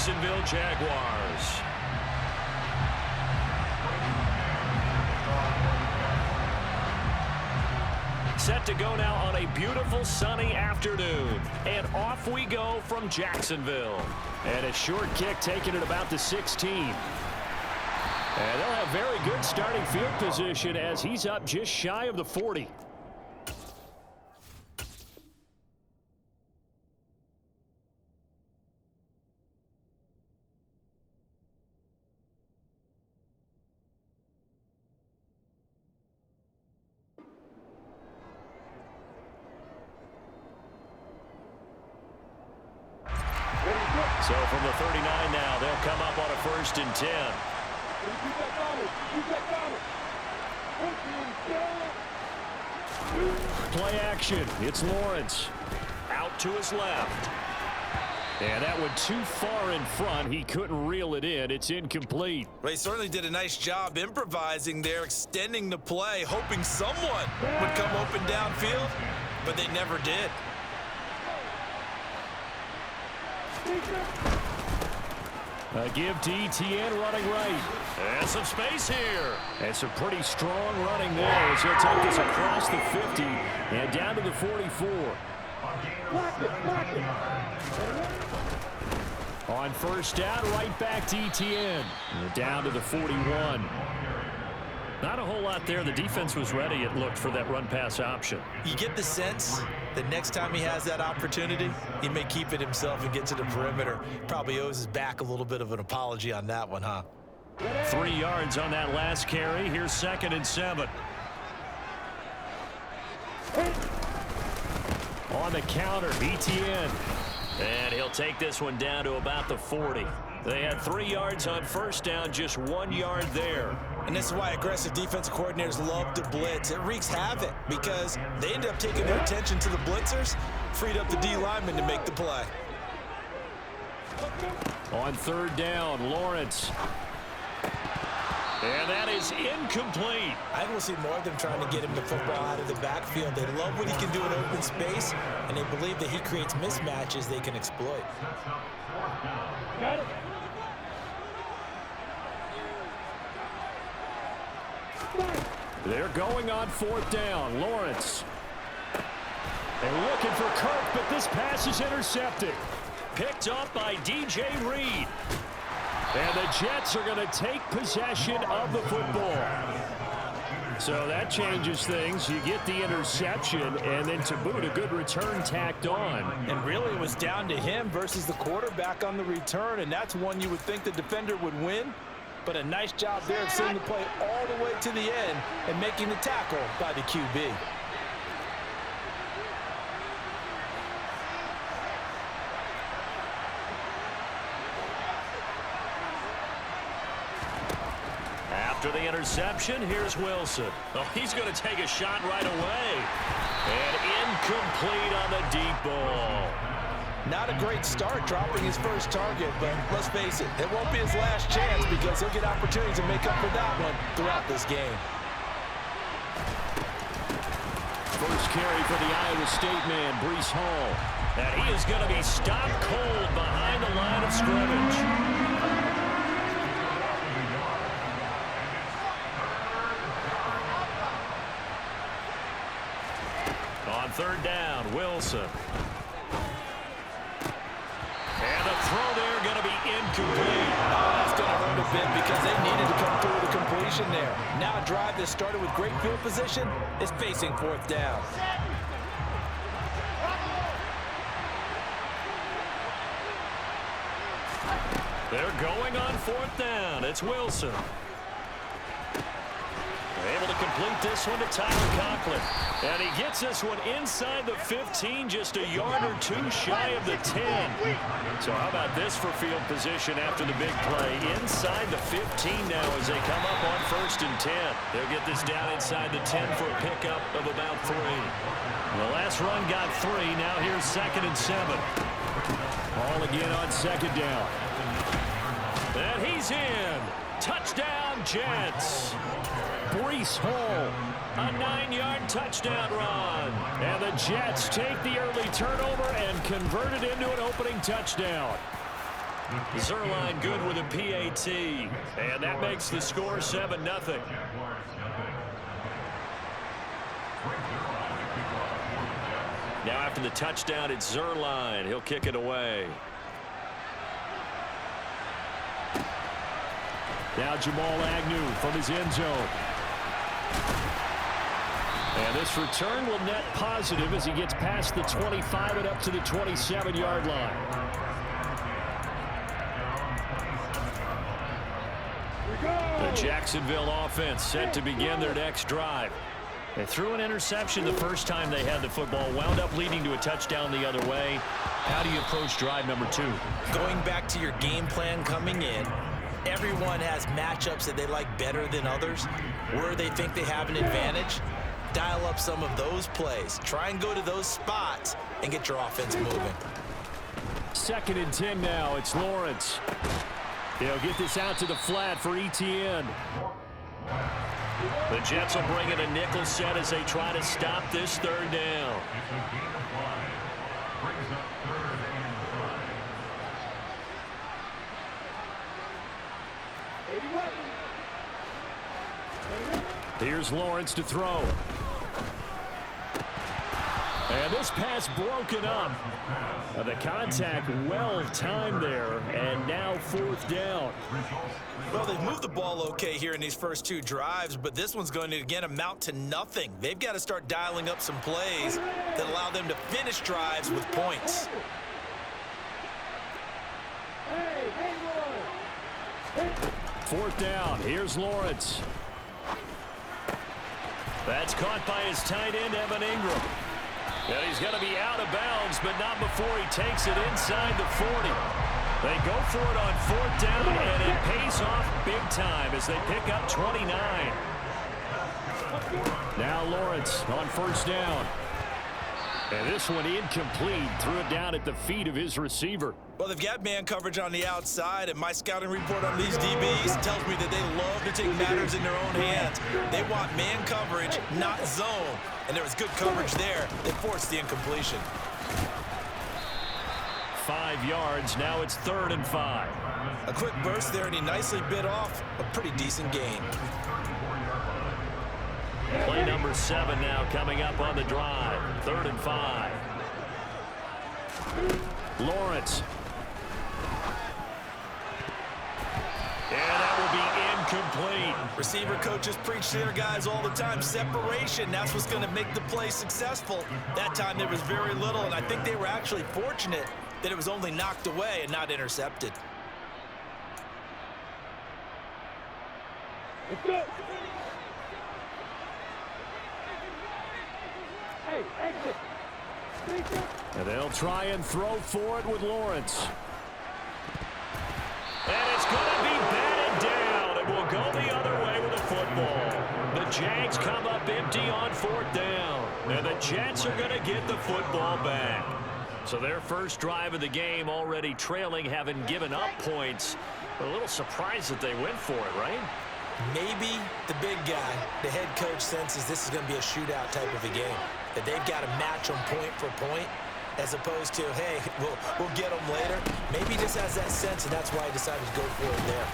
Jacksonville Jaguars. Set to go now on a beautiful sunny afternoon. And off we go from Jacksonville. And a short kick taken at about the 16. And they'll have very good starting field position as he's up just shy of the 40. So from the 39 now, they'll come up on a 1st and 10. Play action. It's Lawrence. Out to his left. And that one too far in front. He couldn't reel it in. It's incomplete. Well, he certainly did a nice job improvising there, extending the play, hoping someone would come open downfield, but they never did. A give to Etienne running right. And some space here. And some pretty strong running there as he'll take this across the 50 and down to the 44. On 1st down, right back to Etienne. And down to the 41. Not a whole lot there. The defense was ready, it looked, for that run-pass option. You get the sense that next time he has that opportunity, he may keep it himself and get to the perimeter. Probably owes his back a little bit of an apology on that one, huh? 3 yards on that last carry. Here's 2nd and 7. On the counter, Etienne. And he'll take this one down to about the 40. They had 3 yards on 1st down, just 1 yard there. And this is why aggressive defensive coordinators love to blitz. It wreaks havoc because they end up taking their attention to the blitzers, freed up the D lineman to make the play. On 3rd down, Lawrence. And that is incomplete. I think we'll see more of them trying to get him the football out of the backfield. They love what he can do in open space, and they believe that he creates mismatches they can exploit. Got it. They're going on 4th down. Lawrence. They're looking for Kirk, but this pass is intercepted. Picked up by DJ Reed. And the Jets are going to take possession of the football. So that changes things. You get the interception, and then to boot, a good return tacked on. And really, it was down to him versus the quarterback on the return, and that's one you would think the defender would win. But a nice job there of seeing the play all the way to the end and making the tackle by the QB. After the interception, here's Wilson. Oh, he's going to take a shot right away. And incomplete on the deep ball. Not a great start dropping his first target, but let's face it, it won't be his last chance because he'll get opportunities to make up for that one throughout this game. First carry for the Iowa State man, Breece Hall. And he is going to be stopped cold behind the line of scrimmage. On 3rd down, Wilson. And the throw there going to be incomplete. Oh, that's going to hurt a bit because they needed to come through with a completion there. Now a drive that started with great field position is facing 4th down. They're going on 4th down. It's Wilson. Able to complete this one to Tyler Conklin. And he gets this one inside the 15, just a yard or two shy of the 10. So how about this for field position after the big play? Inside the 15 now as they come up on 1st and 10. They'll get this down inside the 10 for a pickup of about 3. The last run got 3. Now here's 2nd and 7. All again on 2nd down. And he's in. Touchdown, Jets. Breece Hall, a 9-yard touchdown run. And the Jets take the early turnover and convert it into an opening touchdown. Zerline good with a PAT. And that makes the score 7-0. Now after the touchdown, it's Zerline. He'll kick it away. Now Jamal Agnew from his end zone. And this return will net positive as he gets past the 25 and up to the 27-yard line. The Jacksonville offense set to begin their next drive. They threw an interception the first time they had the football, wound up leading to a touchdown the other way. How do you approach drive number 2? Going back to your game plan coming in, everyone has matchups that they like better than others, where they think they have an advantage. Dial up some of those plays. Try and go to those spots and get your offense moving. 2nd and 10 now. It's Lawrence. They'll get this out to the flat for Etienne. The Jets will bring in a nickel set as they try to stop this 3rd down. Here's Lawrence to throw. And this pass broken up. The contact well timed there, and now 4th down. Well, they've moved the ball okay here in these first 2 drives, but this one's going to, again, amount to nothing. They've got to start dialing up some plays that allow them to finish drives with points. 4th down. Here's Lawrence. That's caught by his tight end, Evan Ingram. And he's going to be out of bounds, but not before he takes it inside the 40. They go for it on 4th down, and it pays off big time as they pick up 29. Now Lawrence on 1st down. And this one incomplete. Threw it down at the feet of his receiver. Well, they've got man coverage on the outside, and my scouting report on these DBs tells me that they love to take matters in their own hands. They want man coverage, not zone. And there was good coverage there that forced the incompletion. 5 yards. Now it's 3rd and 5. A quick burst there, and he nicely bit off a pretty decent gain. Play number 7 now coming up on the drive. 3rd and 5. Lawrence. And that will be incomplete. Receiver coaches preach to their guys all the time. Separation, that's what's going to make the play successful. That time there was very little, and I think they were actually fortunate that it was only knocked away and not intercepted. Let's go. Hey, exit. And they'll try and throw for it with Lawrence. And it's going to be batted down. It will go the other way with the football. The Jags come up empty on 4th down. And the Jets are going to get the football back. So their first drive of the game already trailing, having given up points. But a little surprised that they went for it, right? Maybe the big guy, the head coach, senses this is going to be a shootout type of a game. That they've got to match them point for point, as opposed to, hey, we'll get them later. Maybe he just has that sense, and that's why he decided to go for it there.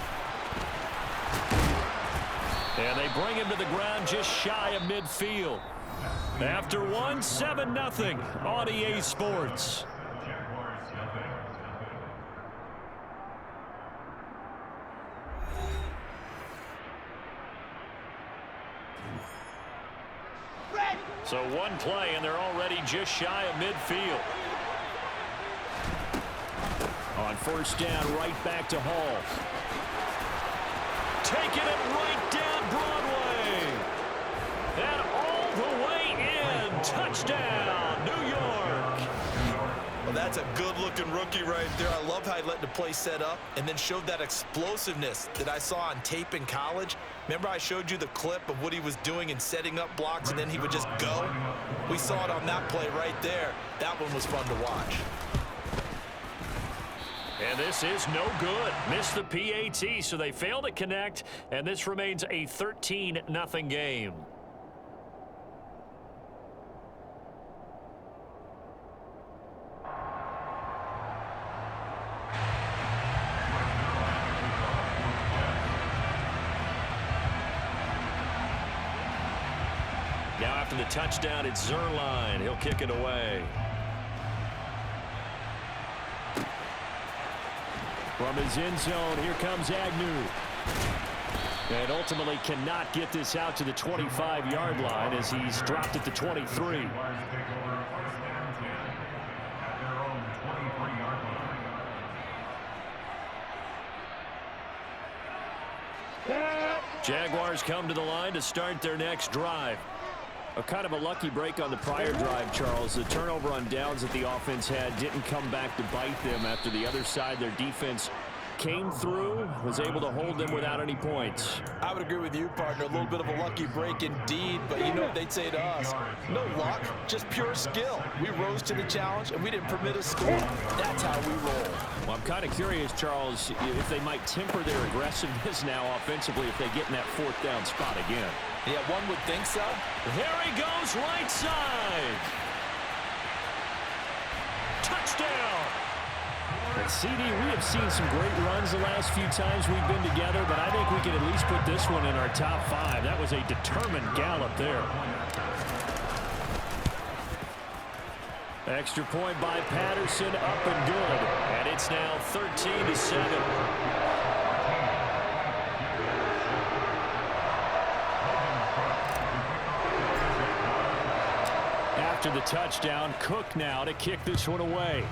And they bring him to the ground just shy of midfield. After 7-0 on EA Sports. So one play, and they're already just shy of midfield. On 1st down, right back to Hall. Taking it right down Broadway. And all the way in. Touchdown, New York. Well, that's a good-looking rookie right there. I love how he let the play set up and then showed that explosiveness that I saw on tape in college. Remember I showed you the clip of what he was doing and setting up blocks, and then he would just go? We saw it on that play right there. That one was fun to watch. And this is no good. Missed the PAT, so they fail to connect, and this remains a 13-0 game. after the touchdown, it's Zerline. He'll kick it away. From his end zone, here comes Agnew. And ultimately cannot get this out to the 25-yard line as he's dropped at the 23. Jaguars come to the line to start their next drive. A kind of a lucky break on the prior drive, Charles. The turnover on downs that the offense had didn't come back to bite them after the other side. Their defense came through, was able to hold them without any points. I would agree with you, partner. A little bit of a lucky break indeed, but you know what they'd say to us? No luck, just pure skill. We rose to the challenge, and we didn't permit a score. That's how we roll. Well, I'm kind of curious, Charles, if they might temper their aggressiveness now offensively if they get in that fourth down spot again. Yeah, one would think so. There he goes, right side. Touchdown. And CD, we have seen some great runs the last few times we've been together, but I think we can at least put this one in our top 5. That was a determined gallop there. Extra point by Patterson, up and good. And it's now 13-7. After the touchdown, Cook now to kick this one away.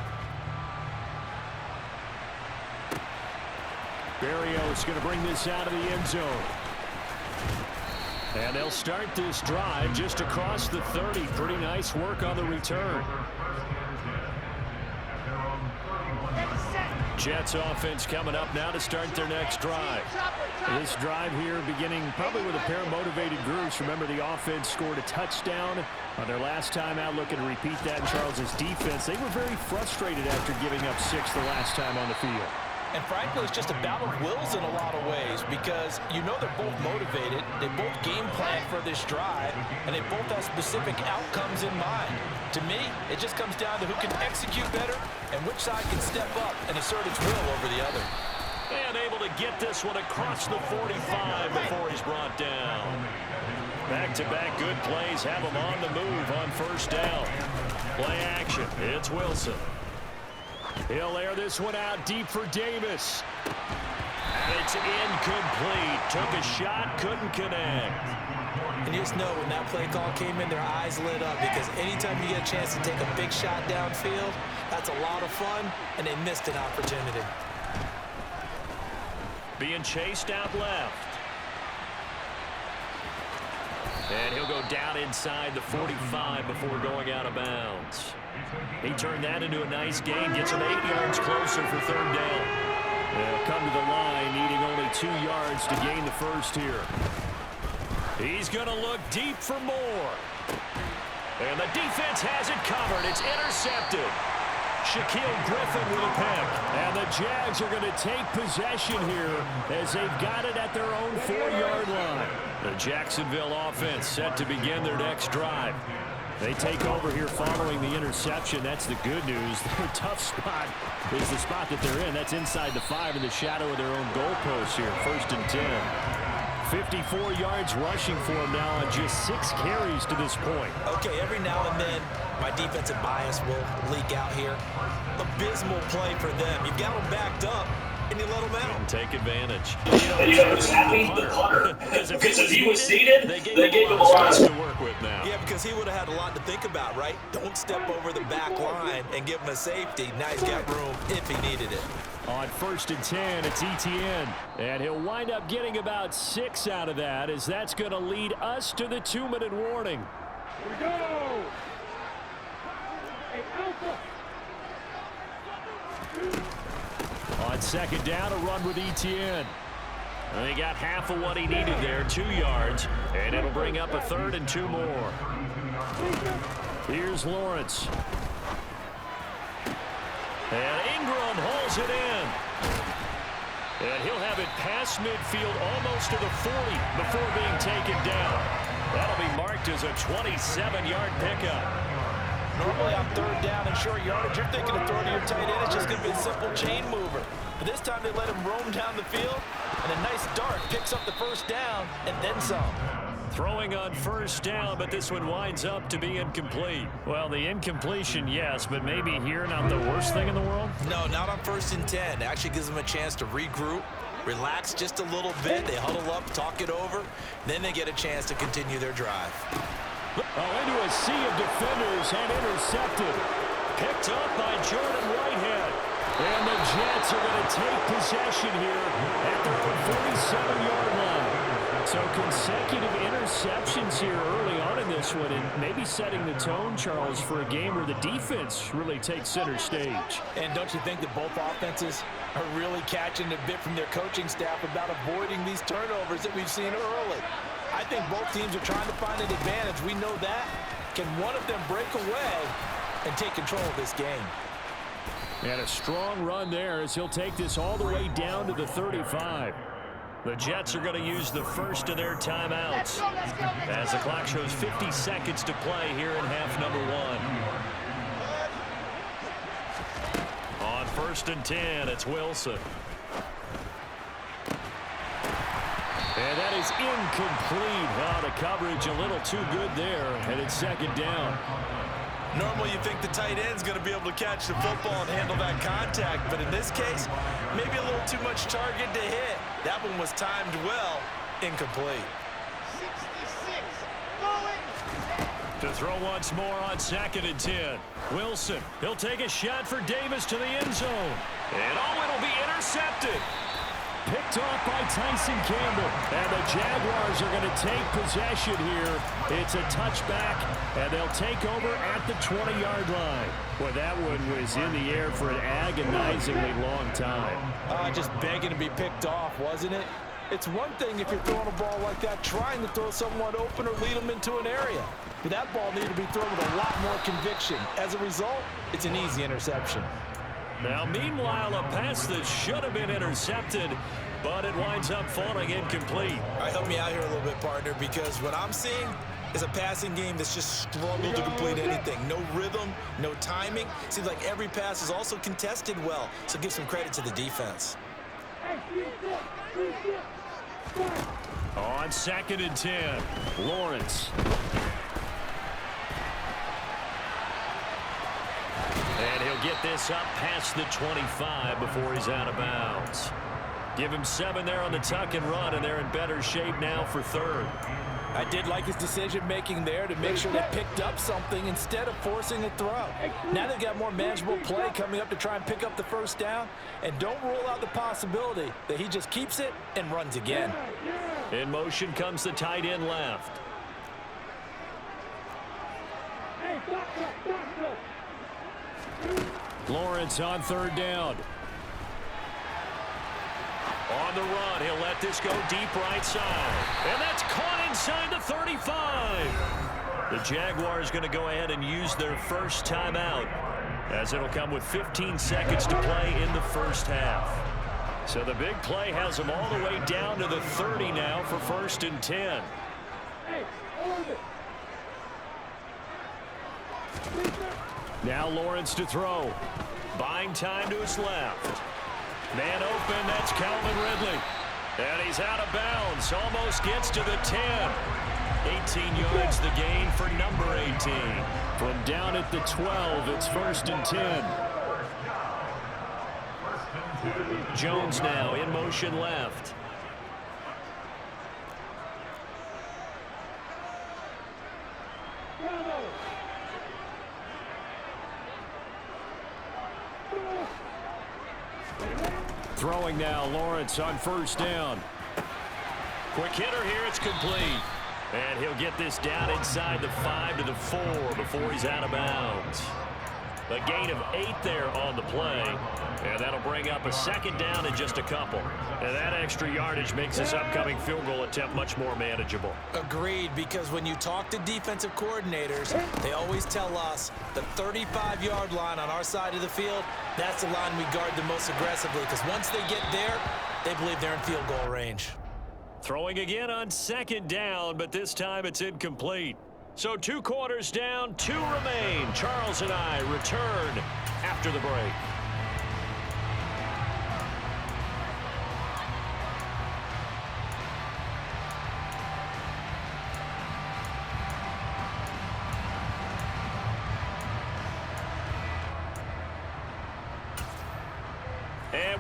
Berrios going to bring this out of the end zone. And they'll start this drive just across the 30. Pretty nice work on the return. Jets offense coming up now to start their next drive. This drive here beginning probably with a pair of motivated groups. Remember, the offense scored a touchdown on their last time out. Looking to repeat that in Charles's defense. They were very frustrated after giving up 6 the last time on the field. And frankly, it's just a battle of wills in a lot of ways because you know they're both motivated, they both game plan for this drive, and they both have specific outcomes in mind. To me, it just comes down to who can execute better and which side can step up and assert its will over the other. And able to get this one across the 45 before he's brought down. Back-to-back good plays have him on the move on first down. Play action. It's Wilson. He'll air this one out deep for Davis. And it's incomplete. Took a shot, couldn't connect. And you just know when that play call came in, their eyes lit up because anytime you get a chance to take a big shot downfield, that's a lot of fun, and they missed an opportunity. Being chased out left. And he'll go down inside the 45 before going out of bounds. He turned that into a nice gain, gets him 8 yards closer for third down. They'll come to the line, needing only 2 yards to gain the first here. He's going to look deep for more. And the defense has it covered. It's intercepted. Shaquille Griffin with a pick. And the Jags are going to take possession here as they've got it at their own 4-yard line. The Jacksonville offense set to begin their next drive. They take over here following the interception. That's the good news. Their tough spot is the spot that they're in. That's inside the 5 in the shadow of their own goalpost here. 1st and 10. 54 yards rushing for him now on just 6 carries to this point. Okay, every now and then my defensive bias will leak out here. Abysmal play for them. You've got them backed up, and you let them out. And take advantage. And you know what's happening? The punter. Because if he was seated, they gave him a lot to work with now. Yeah, because he would have had a lot to think about, right? Don't step over the back line and give him a safety. Now he's got room if he needed it. On 1st and 10, it's Etienne. And he'll wind up getting about 6 out of that, as that's going to lead us to the 2-minute warning. Here we go. Hey, Alpha. On 2nd down, a run with Etienne. And he got half of what he needed there, 2 yards. And it'll bring up a 3rd and 2 more. Here's Lawrence. And Ingram holds it in. And he'll have it past midfield almost to the 40 before being taken down. That'll be marked as a 27-yard pickup. Normally on 3rd down and short yardage, you're thinking of throwing to your tight end. It's just going to be a simple chain mover. But this time they let him roam down the field, and a nice dart picks up the 1st down and then some. Throwing on first down, but this one winds up to be incomplete. Well, the incompletion, yes, but maybe here not the worst thing in the world? No, not on 1st and 10. It actually gives them a chance to regroup, relax just a little bit. They huddle up, talk it over. Then they get a chance to continue their drive. Into a sea of defenders and intercepted. Picked up by Jordan Whitehead. And the Jets are going to take possession here at their own 47-yard line. So consecutive interceptions here early on in this one, and maybe setting the tone, Charles, for a game where the defense really takes center stage. And don't you think that both offenses are really catching a bit from their coaching staff about avoiding these turnovers that we've seen early? I think both teams are trying to find an advantage. We know that. Can one of them break away and take control of this game? And a strong run there as he'll take this all the way down to the 35. The Jets are going to use the first of their timeouts as the clock shows 50 seconds to play here in half number 1. On 1st and 10, it's Wilson. And that is incomplete. Oh, the coverage a little too good there, and it's 2nd down. Normally you think the tight end's going to be able to catch the football and handle that contact, but in this case, maybe a little too much target to hit. That one was timed well, incomplete. 66, going. To throw once more on 2nd and 10. Wilson, he'll take a shot for Davis to the end zone. And it'll be intercepted. Picked off by Tyson Campbell. And the Jaguars are going to take possession here. It's a touchback, and they'll take over at the 20-yard line. Boy, that one was in the air for an agonizingly long time. Just begging to be picked off, wasn't it? It's one thing if you're throwing a ball like that, trying to throw someone open or lead them into an area. But that ball needed to be thrown with a lot more conviction. As a result, it's an easy interception. Now, meanwhile, a pass that should have been intercepted, but it winds up falling incomplete. All right, help me out here a little bit, partner, because what I'm seeing is a passing game that's just struggled to complete anything. No rhythm, no timing. Seems like every pass is also contested well, so give some credit to the defense. On 2nd and 10, Lawrence. And he'll get this up past the 25 before he's out of bounds. Give him 7 there on the tuck and run, and they're in better shape now for 3rd. I did like his decision-making there to make sure they picked up something instead of forcing a throw. Now they've got more manageable play coming up to try and pick up the 1st down, and don't rule out the possibility that he just keeps it and runs again. In motion comes the tight end left. Lawrence on 3rd down. On the run, he'll let this go deep right side. And that's caught inside the 35. The Jaguars going to go ahead and use their first timeout, as it'll come with 15 seconds to play in the first half. So the big play has them all the way down to the 30 now for 1st and 10. Now Lawrence to throw. Buying time to his left. Man open, that's Calvin Ridley. And he's out of bounds, almost gets to the 10. 18 yards the gain for number 18. From down at the 12, it's 1st and 10. Jones now in motion left. Throwing now, Lawrence on 1st down. Quick hitter here, it's complete. And he'll get this down inside the 5 to the 4 before he's out of bounds. A gain of 8 there on the play. And that'll bring up a 2nd down in just a couple. And that extra yardage makes this upcoming field goal attempt much more manageable. Agreed, because when you talk to defensive coordinators, they always tell us the 35-yard line on our side of the field, that's the line we guard the most aggressively, because once they get there, they believe they're in field goal range. Throwing again on 2nd down, but this time it's incomplete. So 2 quarters down, 2 remain. Charles and I return after the break.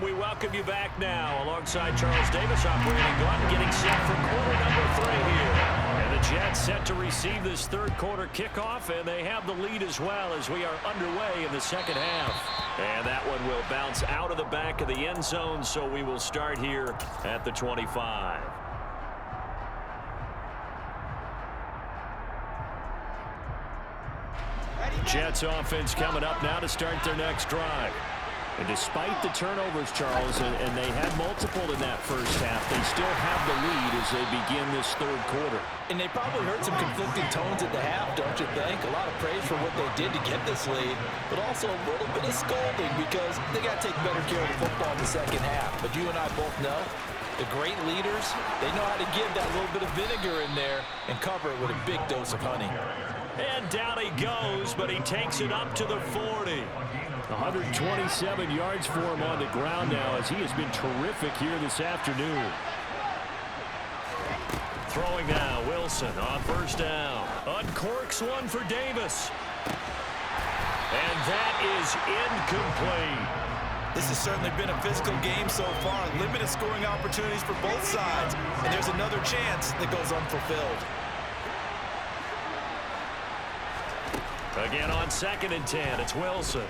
we welcome you back now alongside Charles Davis operating gun, getting set for quarter number 3 here. And the Jets set to receive this third quarter kickoff, and they have the lead as well as we are underway in the second half. And that one will bounce out of the back of the end zone, so we will start here at the 25. Jets offense coming up now to start their next drive. And despite the turnovers, Charles, and they had multiple in that first half, they still have the lead as they begin this third quarter. And they probably heard some conflicting tones at the half, don't you think? A lot of praise for what they did to get this lead, but also a little bit of scolding because they got to take better care of the football in the second half. But you and I both know the great leaders, they know how to give that little bit of vinegar in there and cover it with a big dose of honey. And down he goes, but he takes it up to the 40. 127 yards for him on the ground now as he has been terrific here this afternoon. Throwing now, Wilson on first down. Uncorks one for Davis. And that is incomplete. This has certainly been a physical game so far. Limited scoring opportunities for both sides. And there's another chance that goes unfulfilled. Again on 2nd and 10, it's Wilson.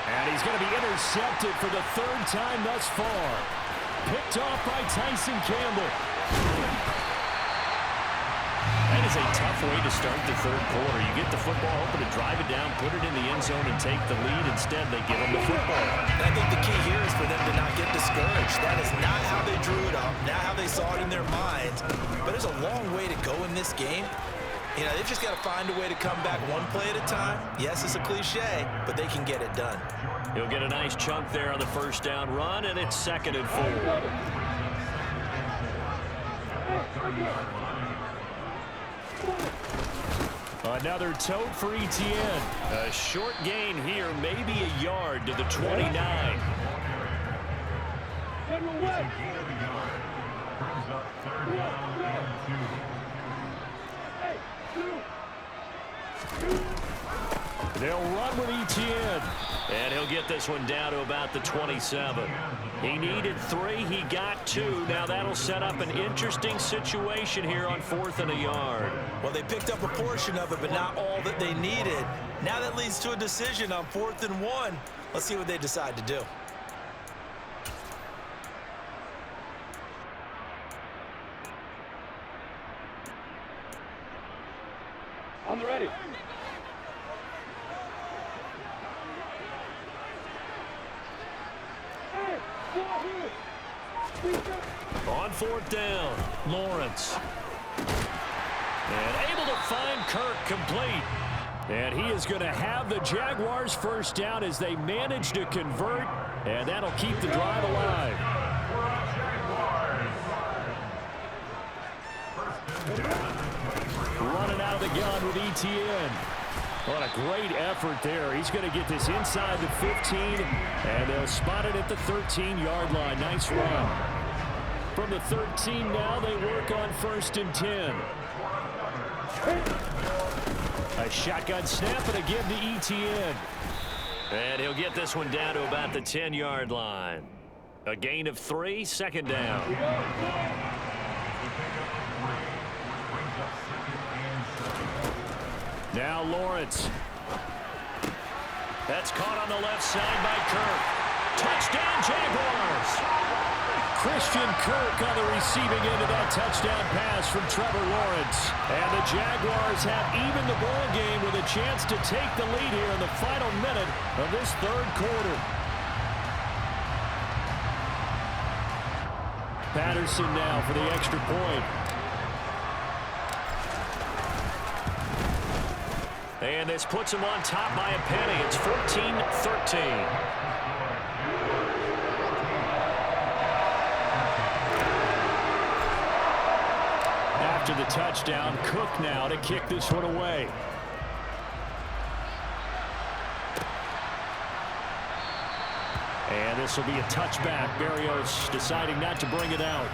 And he's going to be intercepted for the 3rd time thus far. Picked off by Tyson Campbell. That is a tough way to start the third quarter. You get the football, hoping to drive it down, put it in the end zone, and take the lead. Instead, they give them the football. And I think the key here is for them to not get discouraged. That is not how they drew it up, not how they saw it in their minds. But there's a long way to go in this game. You know, they've just got to find a way to come back one play at a time. Yes, it's a cliche, but they can get it done. He'll get a nice chunk there on the first down run, and it's 2nd and 4. Another tote for Etienne. A short gain here, maybe a yard to the 29. They'll run with Etienne. And he'll get this one down to about the 27. He needed 3. He got 2. Now that'll set up an interesting situation here on 4th and a yard. Well, they picked up a portion of it, but not all that they needed. Now that leads to a decision on 4th and 1. Let's see what they decide to do. On the ready. On 4th down, Lawrence. And able to find Kirk complete. And he is going to have the Jaguars first down as they manage to convert. And that'll keep the drive alive. Running out of the gun with Etienne. What a great effort there. He's going to get this inside the 15, and they'll spot it at the 13-yard line. Nice run. From the 13 now, they work on 1st and 10. A shotgun snap and a give to Etienne. And he'll get this one down to about the 10-yard line. A gain of 3, 2nd down. Now Lawrence. That's caught on the left side by Kirk. Touchdown, Jaguars! Christian Kirk on the receiving end of that touchdown pass from Trevor Lawrence. And the Jaguars have evened the ball game with a chance to take the lead here in the final minute of this third quarter. Patterson now for the extra point. And this puts him on top by a penny. It's 14-13. After the touchdown, Cook now to kick this one away. And this will be a touchback. Berrios deciding not to bring it out.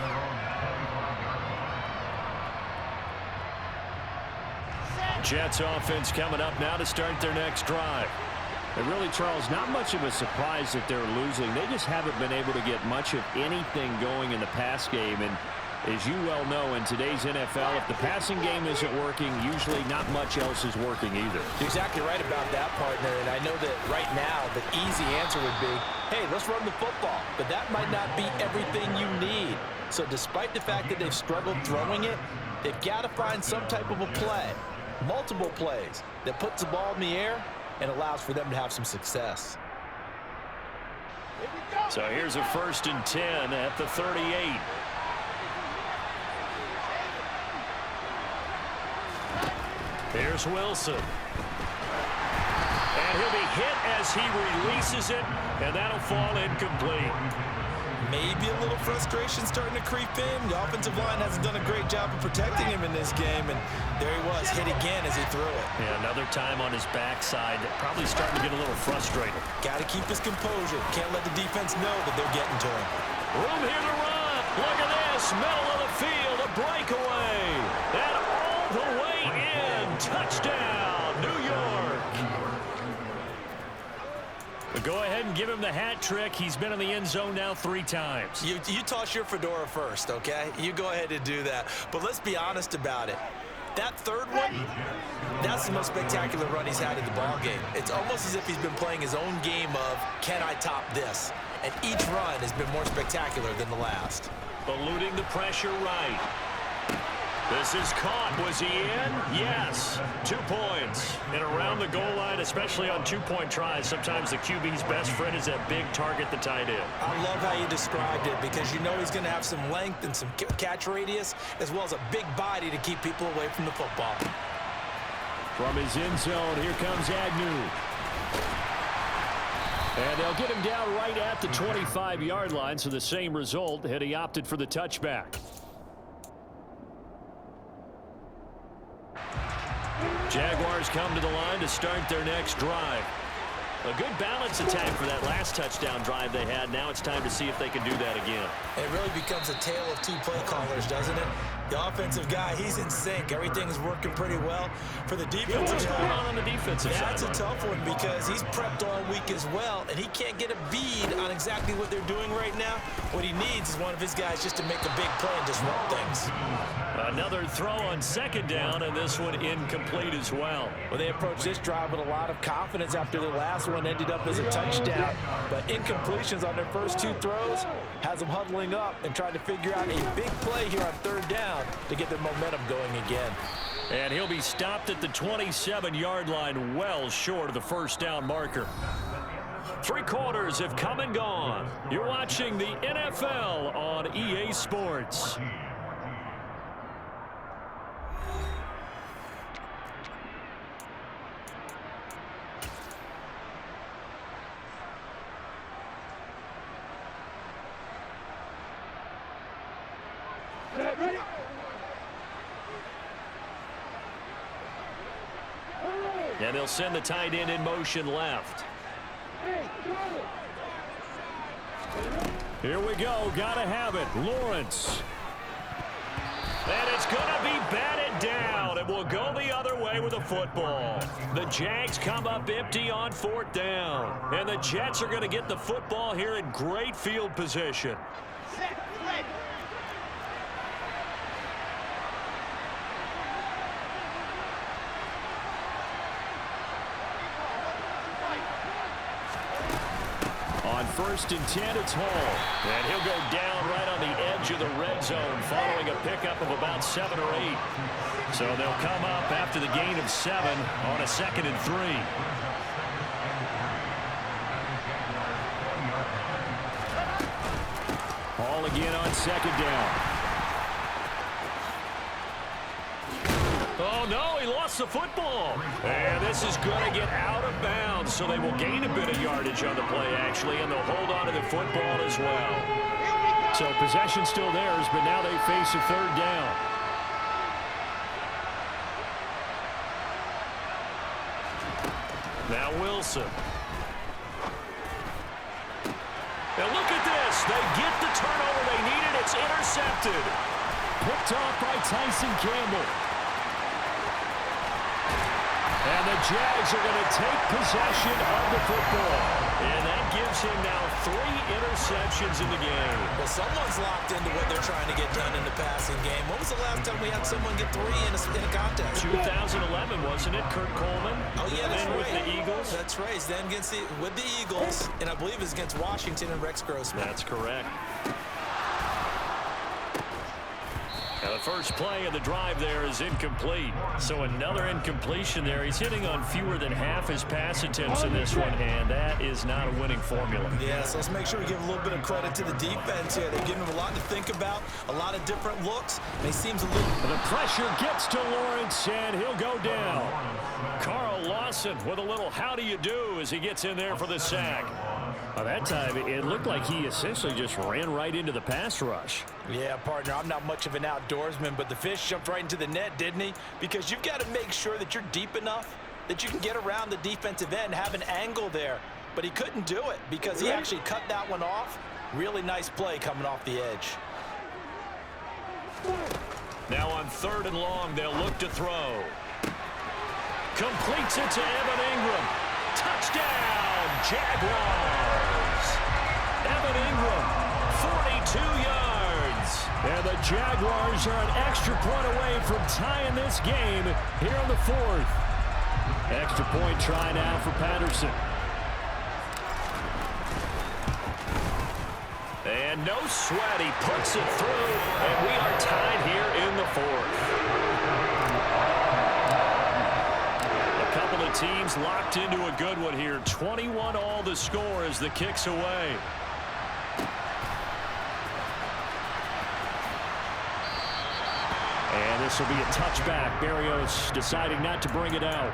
Jets offense coming up now to start their next drive. And really, Charles, not much of a surprise that they're losing. They just haven't been able to get much of anything going in the pass game. And as you well know, in today's NFL, if the passing game isn't working, usually not much else is working either. You're exactly right about that, partner. And I know that right now the easy answer would be, hey, let's run the football. But that might not be everything you need. So despite the fact that they've struggled throwing it, they've got to find some type of a play, multiple plays, that puts the ball in the air and allows for them to have some success. So here's a 1st and 10 at the 38. Here's Wilson. And he'll be hit as he releases it, and that'll fall incomplete. Maybe a little frustration starting to creep in. The offensive line hasn't done a great job of protecting him in this game, and there he was, hit again as he threw it. Yeah, another time on his backside, probably starting to get a little frustrated. Got to keep his composure. Can't let the defense know that they're getting to him. Room here to run. Look at this, middle of the field, a breakaway. And all the way in. Touchdown, New York. But go ahead and give him the hat trick. He's been in the end zone now 3 times. You toss your fedora first, okay? You go ahead and do that. But let's be honest about it. That third one, that's the most spectacular run he's had in the ballgame. It's almost as if he's been playing his own game of, can I top this? And each run has been more spectacular than the last. Eluding the pressure right. This is caught. Was he in? Yes. 2 points. And around the goal line, especially on 2-point tries, sometimes the QB's best friend is that big target, the tight end. I love how you described it because you know he's going to have some length and some catch radius as well as a big body to keep people away from the football. From his end zone, here comes Agnew. And they'll get him down right at the 25-yard line, so the same result, had he opted for the touchback. Jaguars come to the line to start their next drive. A good balance attack for that last touchdown drive they had. Now it's time to see if they can do that again. It really becomes a tale of 2 play callers, doesn't it? The offensive guy, he's in sync. Everything's working pretty well. For the defensive What's guy, going on the defensive side? that's a tough one because he's prepped all week as well, and he can't get a bead on exactly what they're doing right now. What he needs is one of his guys just to make a big play and disrupt things. Another throw on 2nd down, and this one incomplete as well. Well, they approached this drive with a lot of confidence after the last one ended up as a touchdown. But incompletions on their first 2 throws has them huddling up and trying to figure out a big play here on 3rd down to get their momentum going again. And he'll be stopped at the 27-yard line, well short of the 1st down marker. 3 quarters have come and gone. You're watching the NFL on EA Sports. Ready? And they'll send the tight end in motion left. Here we go. Gotta have it. Lawrence. And it's gonna be batted down. It will go the other way with a football. The Jags come up empty on 4th down. And the Jets are gonna get the football here in great field position. Set, play. On 1st and 10, it's Hall. And he'll go down right on the edge of the red zone following a pickup of about 7 or 8. So they'll come up after the gain of 7 on a 2nd and 3. Hall again on 2nd down. Oh, no, he lost the football. And this is going to get out of bounds, so they will gain a bit of yardage on the play, actually, and they'll hold on to the football as well. So possession still theirs, but now they face a 3rd down. Now Wilson. And look at this. They get the turnover they needed. It's intercepted. Picked off by Tyson Campbell. And the Jags are going to take possession of the football. And that gives him now 3 interceptions in the game. Well, someone's locked into what they're trying to get done in the passing game. When was the last time we had someone get 3 in a contest? 2011, wasn't it, Kurt Coleman? Oh, yeah, that's right. With the Eagles. That's right. He's then with the Eagles, and I believe it's against Washington and Rex Grossman. That's correct. Now the first play of the drive there is incomplete. So another incompletion there. He's hitting on fewer than half his pass attempts in this one, and that is not a winning formula. Yeah, so let's make sure we give a little bit of credit to the defense here. They're giving him a lot to think about, a lot of different looks, and he seems a little... The pressure gets to Lawrence, and he'll go down. Carl Lawson with a little how do you do as he gets in there for the sack. By that time, it looked like he essentially just ran right into the pass rush. Yeah, partner, I'm not much of an outdoorsman, but the fish jumped right into the net, didn't he? Because you've got to make sure that you're deep enough that you can get around the defensive end, have an angle there. But he couldn't do it because he actually cut that one off. Really nice play coming off the edge. Now on 3rd and long, they'll look to throw. Completes it to Evan Ingram. Touchdown, Jaguars. Evan Ingram, 42 yards. And the Jaguars are an extra point away from tying this game here in the 4th. Extra point try now for Patterson. And no sweat, he puts it through, and we are tied here in the 4th. A couple of teams locked into a good one here. 21 all the score as the kick's away. And this will be a touchback. Berrios deciding not to bring it out.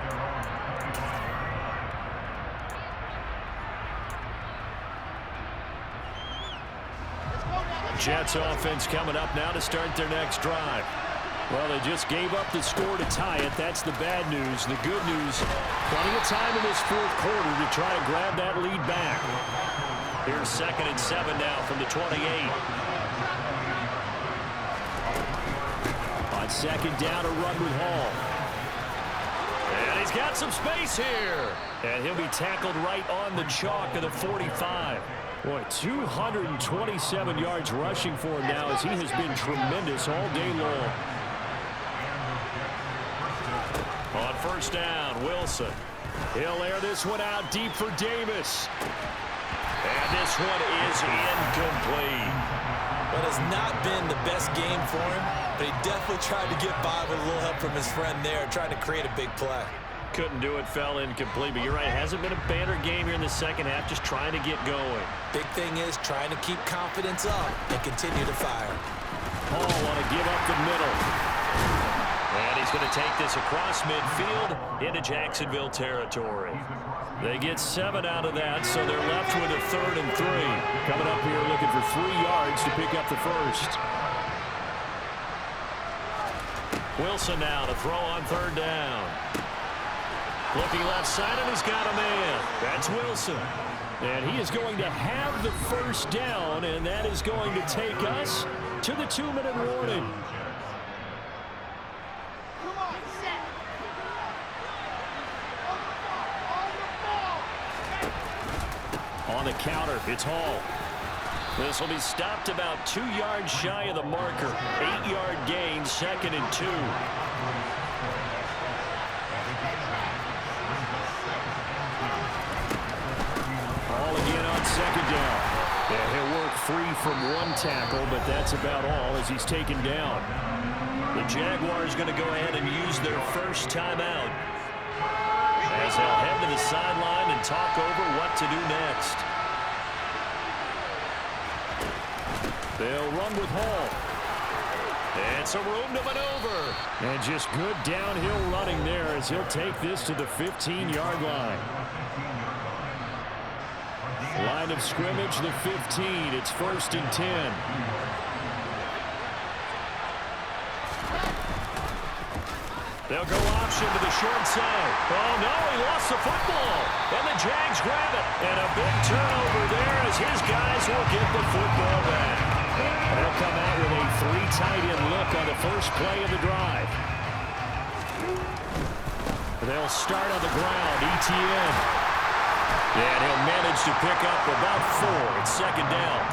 Jets offense coming up now to start their next drive. Well, they just gave up the score to tie it. That's the bad news. The good news, plenty of time in this 4th quarter to try to grab that lead back. Here's 2nd and 7 now from the 28. On 2nd down, a run with Hall. And he's got some space here. And he'll be tackled right on the chalk of the 45. Boy, 227 yards rushing for him now as he has been tremendous all day long. On 1st down, Wilson. He'll air this one out deep for Davis. And this one is incomplete. But has not been the best game for him, but he definitely tried to get by with a little help from his friend there, trying to create a big play. Couldn't do it, fell incomplete. But you're right, it hasn't been a banner game here in the 2nd half, just trying to get going. Big thing is trying to keep confidence up and continue to fire. Hall want to give up the middle. And he's going to take this across midfield into Jacksonville territory. They get 7 out of that, so they're left with a 3rd and 3. Coming up here looking for 3 yards to pick up the 1st. Wilson now to throw on 3rd down. Looking left side, and he's got a man. That's Wilson. And he is going to have the 1st down, and that is going to take us to the 2-minute warning. Come on, set. On the counter, it's Hall. This will be stopped about 2 yards shy of the marker. 8-yard gain, 2nd and 2. Hall again on 2nd down. Yeah, he'll work free from 1 tackle, but that's about all as he's taken down. The Jaguars going to go ahead and use their 1st timeout as they'll head to the sideline and talk over what to do next. They'll run with Hall. And some room to maneuver. And just good downhill running there as he'll take this to the 15-yard line. Line of scrimmage, the 15. It's 1st and 10. They'll go option to the short side. Oh, no, he lost the football. And the Jags grab it. And a big turnover there as his guys will get the football back. They'll come out with a 3 tight end look on the first play of the drive. They'll start on the ground. ETN. And he'll manage to pick up about 4. It's second down.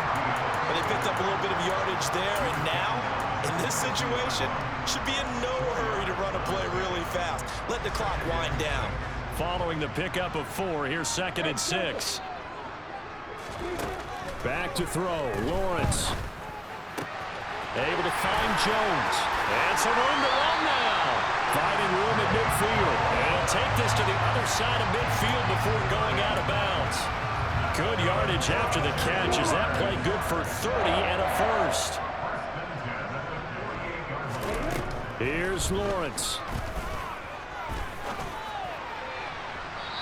But they picked up a little bit of yardage there, and now, in this situation, should be in no hurry to run a play really fast. Let the clock wind down. Following the pickup of 4, here's second and 6. Back to throw. Lawrence. Able to find Jones. And some room to run now. Finding room at midfield. And he'll take this to the other side of midfield before going out of bounds. Good yardage after the catch. Is that play good for 30 and a first? Here's Lawrence.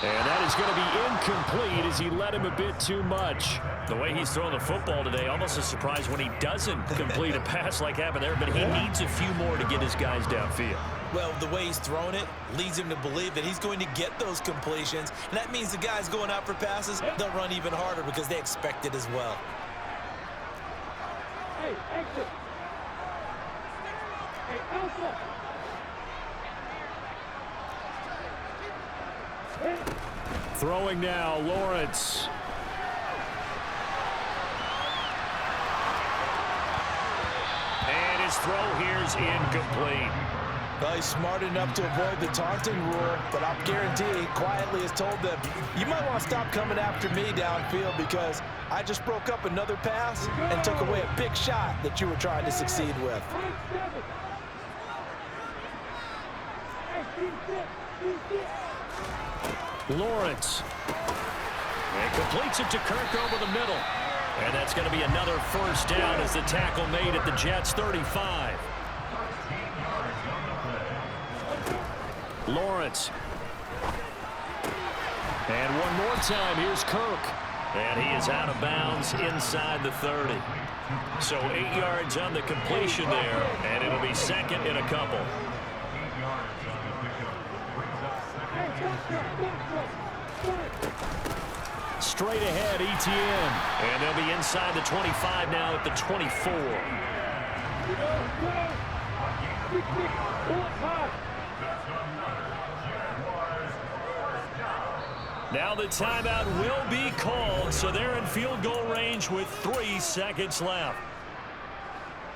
And that is going to be incomplete as he led him a bit too much. The way he's throwing the football today, almost a surprise when he doesn't complete a pass like happened there, but he needs a few more to get his guys downfield. Well, the way he's throwing it leads him to believe that he's going to get those completions, and that means the guys going out for passes, they'll run even harder because they expect it as well. Hey, exit. Hey, Alpha. Throwing now, Lawrence. And his throw here's incomplete. Well, he's smart enough to avoid the taunting rule, but I'm guaranteeing quietly has told them, you might want to stop coming after me downfield because I just broke up another pass and took away a big shot that you were trying to succeed with. Lawrence. And completes it to Kirk over the middle. And that's going to be another first down as the tackle made at the Jets' 35. Lawrence. And one more time, here's Kirk. And he is out of bounds inside the 30. So 8 yards on the completion there, and it'll be second and a couple. Straight ahead, ETN. And they'll be inside the 25 now at the 24. Now the timeout will be called, so they're in field goal range with 3 seconds left.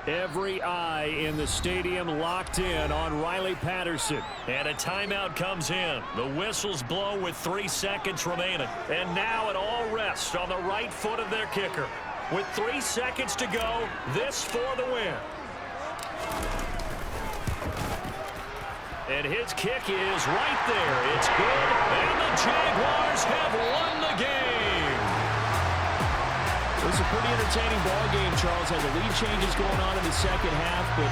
Every eye in the stadium locked in on Riley Patterson. And a timeout comes in. The whistles blow with 3 seconds remaining. And now it all rests on the right foot of their kicker. With 3 seconds to go, this for the win. And his kick is right there. It's good, and the Jaguars have won the game. It was a pretty entertaining ball game, Charles. Had the lead changes going on in the second half, but